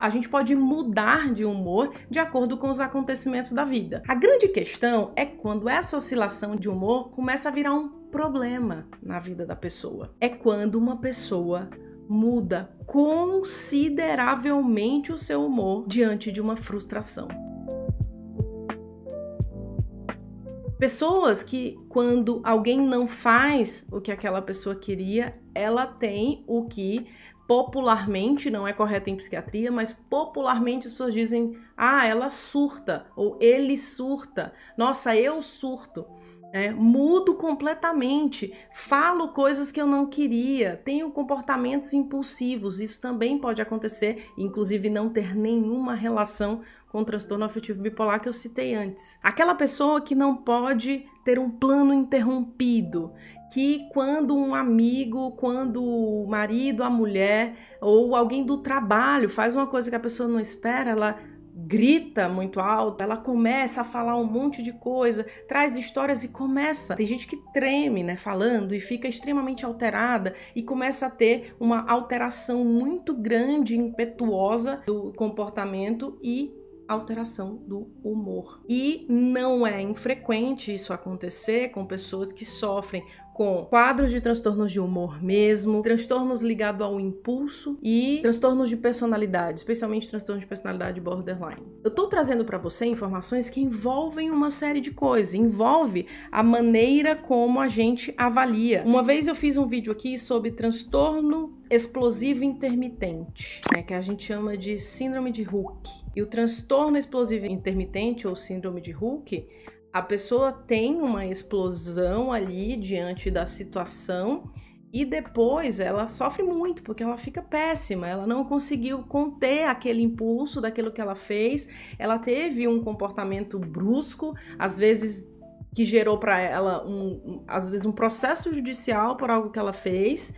A gente pode mudar de humor de acordo com os acontecimentos da vida. A grande questão é quando essa oscilação de humor começa a virar um problema na vida da pessoa. É quando uma pessoa muda consideravelmente o seu humor diante de uma frustração. Pessoas que, quando alguém não faz o que aquela pessoa queria, ela tem o que popularmente, não é correto em psiquiatria, mas popularmente as pessoas dizem: ah, ela surta, ou ele surta, nossa, eu surto. Mudo completamente, falo coisas que eu não queria, tenho comportamentos impulsivos. Isso também pode acontecer, inclusive não ter nenhuma relação com o transtorno afetivo bipolar que eu citei antes. Aquela pessoa que não pode ter um plano interrompido, que quando um amigo, quando o marido, a mulher ou alguém do trabalho faz uma coisa que a pessoa não espera, ela grita muito alto, ela começa a falar um monte de coisa, traz histórias e começa. Tem gente que treme, falando e fica extremamente alterada e começa a ter uma alteração muito grande, impetuosa do comportamento e alteração do humor. E não é infrequente isso acontecer com pessoas que sofrem com quadros de transtornos de humor mesmo, transtornos ligados ao impulso e transtornos de personalidade, especialmente transtornos de personalidade borderline. Eu tô trazendo para você informações que envolvem uma série de coisas, envolve a maneira como a gente avalia. Uma vez eu fiz um vídeo aqui sobre transtorno explosivo intermitente, que a gente chama de síndrome de Hooke. E o transtorno explosivo intermitente ou síndrome de Hooke, a pessoa tem uma explosão ali diante da situação e depois ela sofre muito porque ela fica péssima, ela não conseguiu conter aquele impulso daquilo que ela fez, ela teve um comportamento brusco, às vezes que gerou para ela às vezes um processo judicial por algo que ela fez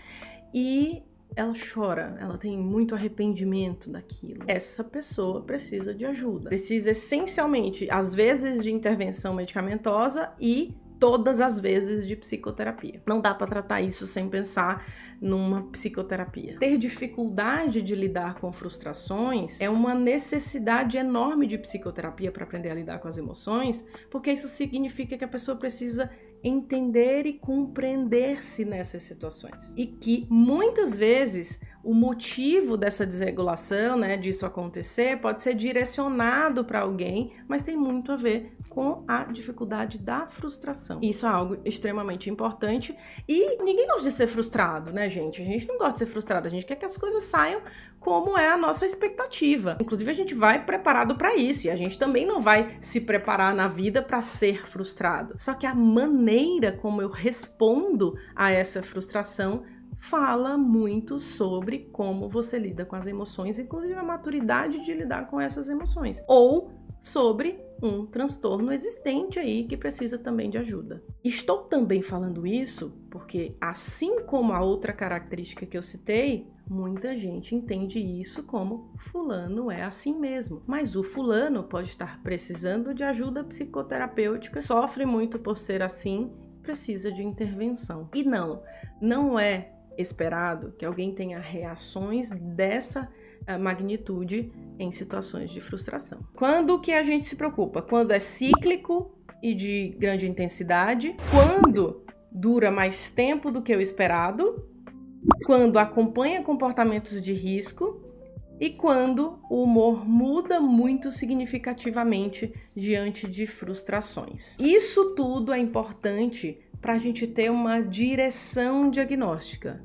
e ela chora, ela tem muito arrependimento daquilo. Essa pessoa precisa de ajuda. Precisa essencialmente, às vezes, de intervenção medicamentosa e todas as vezes de psicoterapia. Não dá para tratar isso sem pensar numa psicoterapia. Ter dificuldade de lidar com frustrações é uma necessidade enorme de psicoterapia para aprender a lidar com as emoções, porque isso significa que a pessoa precisa entender e compreender-se nessas situações. E que muitas vezes o motivo dessa desregulação, disso acontecer, pode ser direcionado para alguém, mas tem muito a ver com a dificuldade da frustração. Isso é algo extremamente importante e ninguém gosta de ser frustrado, gente? A gente não gosta de ser frustrado, a gente quer que as coisas saiam como é a nossa expectativa. Inclusive, a gente vai preparado para isso e a gente também não vai se preparar na vida para ser frustrado. Só que a maneira como eu respondo a essa frustração fala muito sobre como você lida com as emoções, inclusive a maturidade de lidar com essas emoções, ou sobre um transtorno existente aí que precisa também de ajuda. Estou também falando isso porque, assim como a outra característica que eu citei, muita gente entende isso como fulano é assim mesmo, mas o fulano pode estar precisando de ajuda psicoterapêutica, sofre muito por ser assim, precisa de intervenção. E não é esperado que alguém tenha reações dessa magnitude em situações de frustração. Quando que a gente se preocupa? Quando é cíclico e de grande intensidade, quando dura mais tempo do que o esperado, quando acompanha comportamentos de risco e quando o humor muda muito significativamente diante de frustrações. Isso tudo é importante para a gente ter uma direção diagnóstica,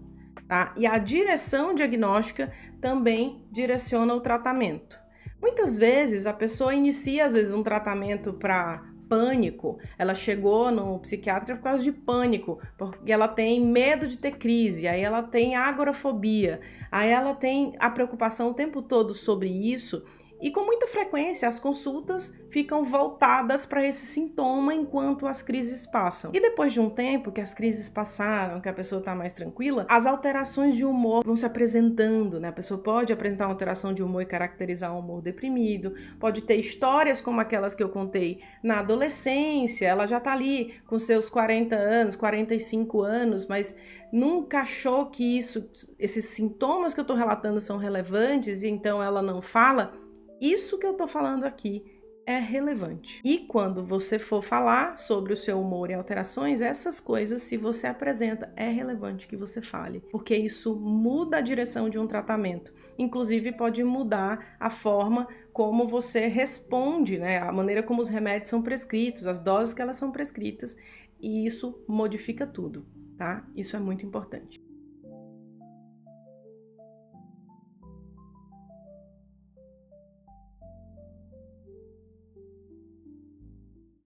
tá? E a direção diagnóstica também direciona o tratamento. Muitas vezes a pessoa inicia, um tratamento para pânico, ela chegou no psiquiatra por causa de pânico, porque ela tem medo de ter crise, aí ela tem agorafobia, aí ela tem a preocupação o tempo todo sobre isso E com muita frequência as consultas ficam voltadas para esse sintoma enquanto as crises passam. E depois de um tempo que as crises passaram, que a pessoa está mais tranquila, as alterações de humor vão se apresentando, né? A pessoa pode apresentar uma alteração de humor e caracterizar um humor deprimido, pode ter histórias como aquelas que eu contei na adolescência, ela já está ali com seus 40 anos, 45 anos, mas nunca achou que esses sintomas que eu estou relatando são relevantes e então ela não fala. Isso que eu tô falando aqui é relevante. E quando você for falar sobre o seu humor e alterações, essas coisas, se você apresenta, é relevante que você fale, porque isso muda a direção de um tratamento. Inclusive, pode mudar a forma como você responde, né? A maneira como os remédios são prescritos, as doses que elas são prescritas, e isso modifica tudo, tá? Isso é muito importante.